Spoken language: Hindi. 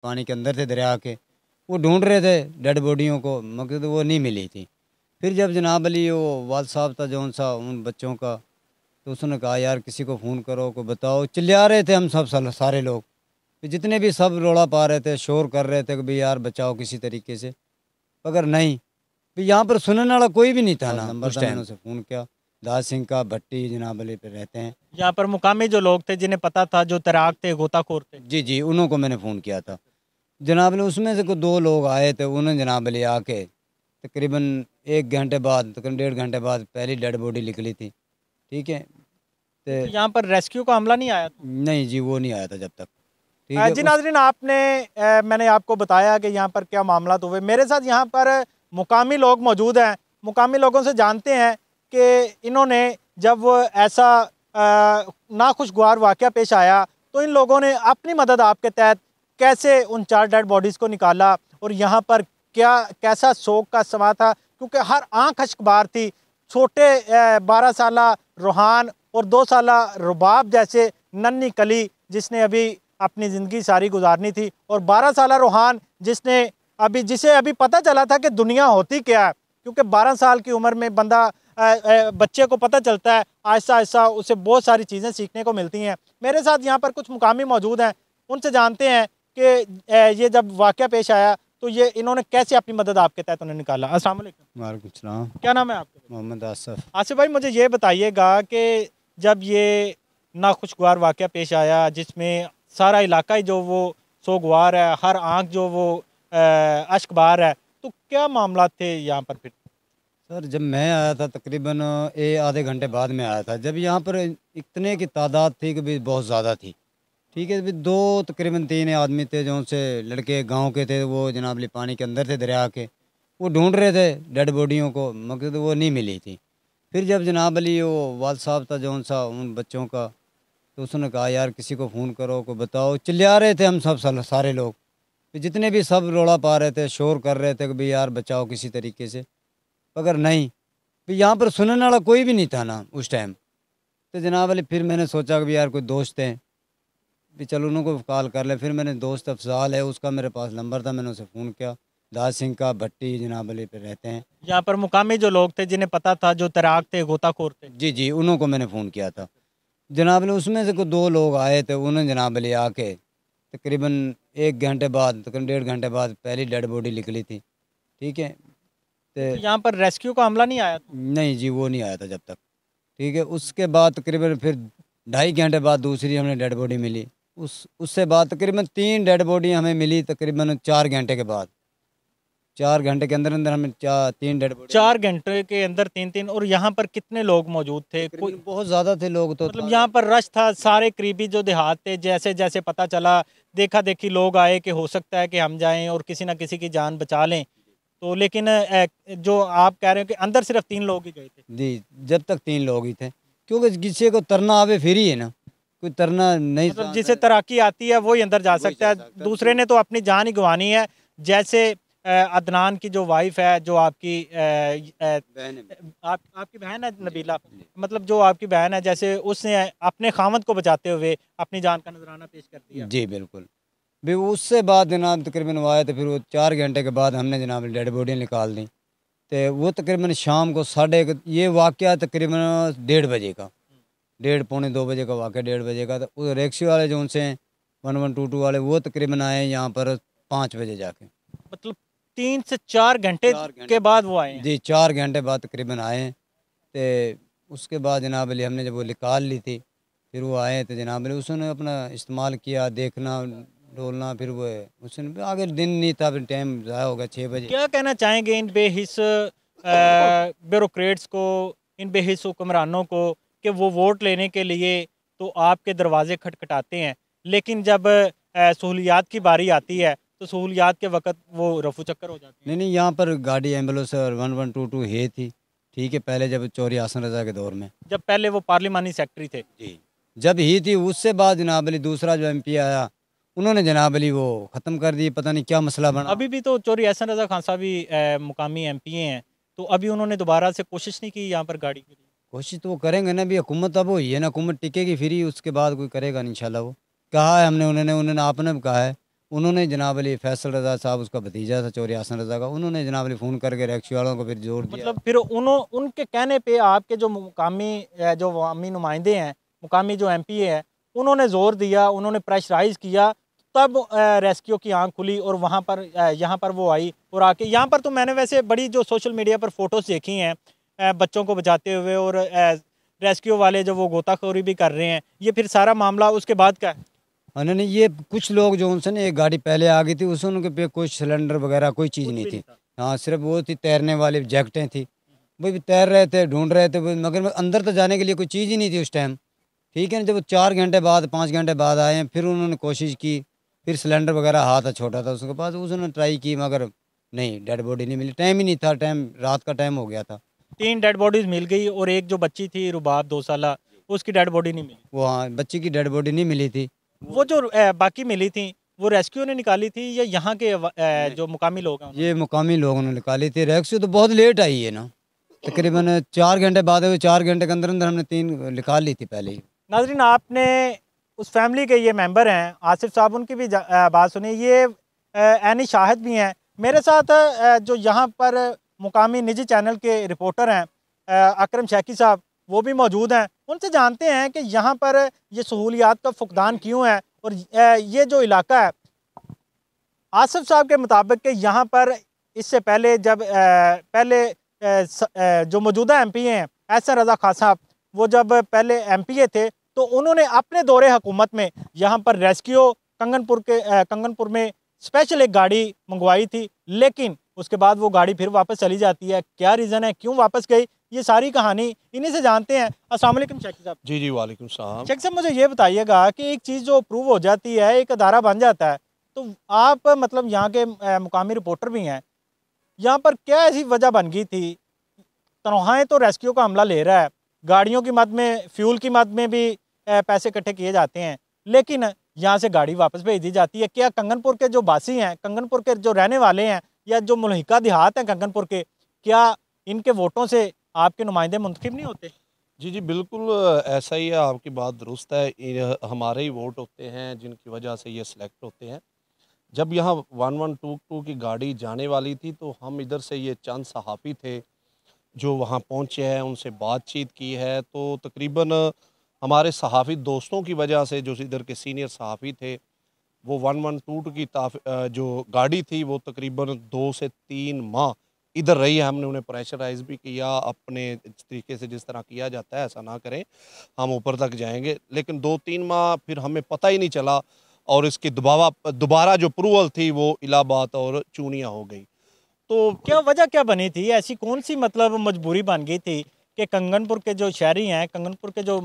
पानी के अंदर थे दरिया के, वो ढूंढ रहे थे डेड बॉडियों को, मगर वो नहीं मिली थी। फिर जब जनाब अली वो वाल साहब था जौन सा उन बच्चों का, तो उसने कहा यार किसी को फ़ोन करो, को बताओ। चिल्ला रहे थे हम सब सारे लोग, फिर जितने भी सब रोड़ा पा रहे थे, शोर कर रहे थे कि भाई यार बचाओ किसी तरीके से, मगर नहीं। फिर यहाँ पर सुनने वाला कोई भी नहीं था ना। नंबर था, मैंने उसे फ़ोन किया। दास सिंह का भट्टी जनाब अली पे रहते हैं। यहाँ पर मुकामी जो लोग थे जिन्हें पता था, जो तैराक थे, गोताखोर थे। जी जी, उन्हों को मैंने फ़ोन किया था जनाब अली। उसमें से कोई 2 लोग आए थे, उन्होंने जनाब अली आके तकरीबन 1 घंटे बाद, तकरीबन 1.5 घंटे बाद पहली डेड बॉडी निकली थी। ठीक है, तो तो यहाँ पर रेस्क्यू का हमला नहीं आया था? नहीं जी, वो नहीं आया था जब तक। ठीक है। जी नाज़रीन, आपने मैंने आपको बताया कि यहाँ पर क्या मामला हुए। मेरे साथ यहाँ पर मुकामी लोग मौजूद हैं। मुकामी लोगों से जानते हैं कि इन्होंने जब ऐसा नाखुशगवार वाक़या पेश आया तो इन लोगों ने अपनी मदद आपके तहत कैसे उन 4 डेड बॉडीज़ को निकाला, और यहाँ पर क्या कैसा शोक का समा था, क्योंकि हर आँख अश्कबार थी। छोटे 12 साला रूहान और 2 साला रुबाब जैसे नन्ही कली जिसने अभी अपनी ज़िंदगी सारी गुजारनी थी, और 12 साला रूहान जिसे अभी पता चला था कि दुनिया होती क्या है, क्योंकि 12 साल की उम्र में बंदा बच्चे को पता चलता है, आहिस्ता आहिस्ता उसे बहुत सारी चीज़ें सीखने को मिलती हैं। मेरे साथ यहाँ पर कुछ मुकामी मौजूद हैं, उनसे जानते हैं कि ये जब वाक़या पेश आया तो ये इन्होंने कैसे अपनी मदद आपके तहत उन्हें निकाला। अस्सलाम वालेकुम। वालेकुम सलाम। क्या नाम है आपका? मोहम्मद आसिफ। आसिफ भाई, मुझे ये बताइएगा कि जब ये नाखुशगवार वाक़या पेश आया जिसमें सारा इलाका ही जो वो सोगवार है, हर आँख जो वो अश्कबार है, तो क्या मामला थे यहाँ पर फिर? सर जब मैं आया था तकरीबन आधे घंटे बाद में आया था, जब यहाँ पर इतने की तादाद थी कि भी बहुत ज़्यादा थी। ठीक है, भी 2 तकरीबन 3 आदमी थे जो से लड़के गांव के थे, वो जनाब अली पानी के अंदर थे दरिया के, वो ढूंढ रहे थे डेड बॉडियों को, मगर वो नहीं मिली थी। फिर जब जनाब अली वो वाल साहब था जौन सा उन बच्चों का, तो उसने कहा यार किसी को फ़ोन करो, को बताओ। चिल्ला रहे थे हम सब सारे लोग, फिर जितने भी सब रोड़ा पा रहे थे, शोर कर रहे थे कि भाई यार बचाओ किसी तरीके से, मगर नहीं। फिर यहाँ पर सुनने वाला कोई भी नहीं था ना उस टाइम। तो जनाब अली फिर मैंने सोचा कि भी यार कोई दोस्त हैं, भी चलो उनको कॉल कर ले। फिर मैंने दोस्त अफजाल है, उसका मेरे पास नंबर था, मैंने उसे फ़ोन किया। दास सिंह का भट्टी जनाब अली पे रहते हैं। यहाँ पर मुकामी जो लोग थे जिन्हें पता था, जो तैराक थे, गोताखोर थे। जी जी, उन्हों को मैंने फ़ोन किया था जनाब अली। उसमें से कोई 2 लोग आए थे, उन्होंने जनाब अली आके तकरीबन 1 घंटे बाद, तकरीबन 1.5 घंटे बाद पहली डेड बॉडी निकली थी। ठीक है, तो तो यहाँ पर रेस्क्यू का हमला नहीं आया था? नहीं जी, वो नहीं आया था जब तक। ठीक है, उसके बाद तकरीबन फिर 2.5 घंटे बाद दूसरी हमें डेड बॉडी मिली। उससे बाद तकरीबन 3 डेड बॉडी हमें मिली तकरीबन 4 घंटे के बाद। 4 घंटे के अंदर अंदर हमें 3 डेड बॉडी। 4 घंटे के अंदर 3-3। और यहाँ पर कितने लोग मौजूद थे? कोई बहुत ज़्यादा थे लोग तो। मतलब यहाँ पर रश था, सारे करीबी जो देहात थे, जैसे जैसे पता चला देखा देखी लोग आए कि हो सकता है कि हम जाएं और किसी ना किसी की जान बचा लें। तो लेकिन जो आप कह रहे हो कि अंदर सिर्फ 3 लोग ही गए थे? जी, जब तक 3 लोग ही थे, क्योंकि किसी को तरना आवे फिर ही है ना, कोई तरना नहीं। मतलब जिसे तैराकी आती है वही अंदर जा सकता है, दूसरे ने तो अपनी जान ही गंवानी है। जैसे अदनान की जो वाइफ है, जो आपकी आपकी बहन है नबीला, मतलब जो आपकी बहन है, जैसे उसने अपने खामद को बचाते हुए अपनी जान का नजराना पेश कर दिया। जी बिल्कुल। भी उससे बाद जनाब तकरीबन वो आए, तो फिर वो 4 घंटे के बाद हमने जनाब डेड बॉडी निकाल दी। तो वो तकरीबन शाम को 1:30, ये वाक़या तकरीबन 1:30 बजे का, 1:30 पौने 2 बजे का वाक़या, 1:30 बजे का। तो वो रिक्शे वाले जो उनसे 1122 वाले, वो तकरीबन आए यहाँ पर 5 बजे जाके। मतलब 3 से 4 घंटे के बाद वो आए हैं? जी, 4 घंटे बाद तकरीबन आए हैं। तो उसके बाद जनाब अली हमने जब वो निकाल ली थी, फिर वो आए तो जनाब अली उसने अपना इस्तेमाल किया, देखना डोलना, फिर वो उसने आगे दिन नहीं था, फिर टाइम ज़ाया होगा 6 बजे। क्या कहना चाहेंगे इन बेहिस ब्यूरोक्रेट्स को, इन बेहिस हुक्मरानों को, कि वो वोट लेने के लिए तो आपके दरवाजे खटखटाते हैं, लेकिन जब सहूलियात की बारी आती है तो सहूलियात के वक्त वो रफू चक्कर हो जाते हैं? नहीं नहीं, यहाँ पर गाड़ी एम्बुलेंस और 1122 है थी। ठीक है, पहले जब चौधरी हसन रजा के दौर में, जब पहले वो पार्लिमानी सेक्रेटरी थे। जी, जब ही थी। उससे बाद जनाब अली दूसरा जो MP आया, उन्होंने जनाब अली वो ख़त्म कर दी, पता नहीं क्या मसला बना। अभी भी तो चौधरी एहसन रजा खान साहब भी मुकामी MP हैं, तो अभी उन्होंने दोबारा से कोशिश नहीं की यहाँ पर गाड़ी के लिए? कोशिश तो वो करेंगे ना, भी हुकूमत अब वही है ना, हुकूमत टिकेगी फिर ही, उसके बाद कोई करेगा इंशाल्लाह। वो कहा है हमने, उन्होंने आपने भी कहा है, उन्होंने जनाब अली फैसल रज़ा साहब, उसका भतीजा था चौधरी हसन रज़ा का, उन्होंने जनाब अली फ़ोन करके रैक्सी वालों को फिर जोर दिया। मतलब फिर उनके कहने पे आपके जो मुकामी जो अवामी नुमाइंदे हैं, मुकामी जो एमपी है, उन्होंने ज़ोर दिया, उन्होंने प्रेशराइज़ किया, तब रेस्क्यू की आंख खुली और वहाँ पर यहाँ पर वो आई और आके यहाँ पर तो मैंने वैसे बड़ी जो सोशल मीडिया पर फ़ोटोज़ देखी हैं बच्चों को बचाते हुए और रेस्क्यू वाले जो वो गोताखोरी भी कर रहे हैं। ये फिर सारा मामला उसके बाद का है? उन्होंने ये कुछ लोग जो उनसे ना एक गाड़ी पहले आ गई थी, उस उनके पे कोई सिलेंडर वगैरह कोई चीज़ कुछ नहीं भी नहीं थी। था। हाँ, सिर्फ वो थी तैरने वाली जैकटें थी, वो भी तैर रहे थे, ढूंढ रहे थे मगर अंदर तो जाने के लिए कोई चीज़ ही नहीं थी उस टाइम। ठीक है ना, जब वो 4 घंटे बाद 5 घंटे बाद आए हैं, फिर उन्होंने कोशिश की, फिर सिलेंडर वगैरह था छोटा था उसके पास, उसने ट्राई की मगर नहीं, डेड बॉडी नहीं मिली, टाइम ही नहीं था, टाइम रात का टाइम हो गया था। 3 डेड बॉडीज़ मिल गई और एक जो बच्ची थी रुबाब 2 साला, उसकी डेड बॉडी नहीं मिली। वो हाँ, बच्ची की डेड बॉडी नहीं मिली थी। वो जो बाकी मिली थी, वो रेस्क्यू ने निकाली थी या यहाँ के जो मुकामी लोग हैं उन्होंने? ये मुकामी लोगों ने निकाली थी। रेस्क्यू तो बहुत लेट आई है ना, तकरीबन 4 घंटे बाद हुए, 4 घंटे के अंदर अंदर हमने 3 निकाल ली थी पहले ही। नाज़रीन, आपने उस फैमिली के ये मेंबर हैं आसिफ साहब, उनकी भी बात सुनी। ये ऐनी शाहिद भी हैं मेरे साथ। जो यहाँ पर मुकामी निजी चैनल के रिपोर्टर हैं अकरम शैकी साहब, वो भी मौजूद हैं। उनसे जानते हैं कि यहाँ पर ये सहूलियात का फुकदान क्यों है और ये जो इलाका है, आसिफ साहब के मुताबिक कि यहाँ पर इससे पहले जब जो मौजूदा एमपी हैं एहसन रज़ा खान साहब, वो जब पहले एमपीए थे तो उन्होंने अपने दौरे हुकूमत में यहाँ पर रेस्क्यू कंगनपुर में स्पेशल एक गाड़ी मंगवाई थी, लेकिन उसके बाद वो गाड़ी फिर वापस चली जाती है। क्या रीज़न है, क्यों वापस गई, ये सारी कहानी इन्हीं से जानते हैं। अस्सलाम वालेकुम शेख साहब। जी जी, वालेकुम सलाम। शेख साहब, मुझे ये बताइएगा कि एक चीज़ जो अप्रूव हो जाती है, एक अदारा बन जाता है, तो आप मतलब यहाँ के मुकामी रिपोर्टर भी हैं, यहाँ पर क्या ऐसी वजह बन गई थी? तनख्वाहें तो रेस्क्यू का अमला ले रहा है, गाड़ियों की मद में, फ्यूल की मद में भी पैसे इकट्ठे किए जाते हैं, लेकिन यहाँ से गाड़ी वापस भेज दी जाती है। क्या कंगनपुर के जो बासी हैं, कंगनपुर के जो रहने वाले हैं या जो मुल्हिका देहात हैं कंगनपुर के, क्या इनके वोटों से आपके नुमाइंदे मुंतखब नहीं होते? जी जी, बिल्कुल ऐसा ही है, आपकी बात दुरुस्त है। हमारे ही वोट होते हैं जिनकी वजह से ये सिलेक्ट होते हैं। जब यहाँ 1122 की गाड़ी जाने वाली थी तो हम इधर से ये चंद सहाफ़ी थे जो वहाँ पहुँचे हैं, उनसे बातचीत की है। तो तकरीबन हमारे सहाफ़ी दोस्तों की वजह से, जो इधर के सीनियर सहाफ़ी थे, वो 1122 की जो गाड़ी थी वो तकरीबन 2 से 3 माह इधर रही है। हमने उन्हें प्रेशराइज़ भी किया, अपने तरीके से जिस तरह किया जाता है ऐसा ना करें, हम ऊपर तक जाएंगे। लेकिन 2-3 माह फिर हमें पता ही नहीं चला और इसकी दोबारा जो अप्रूवल थी वो इलाहाबाद और चूनिया हो गई। तो क्या वजह क्या बनी थी? ऐसी कौन सी मतलब मजबूरी बन गई थी कि कंगनपुर के जो शहरी हैं, कंगनपुर के जो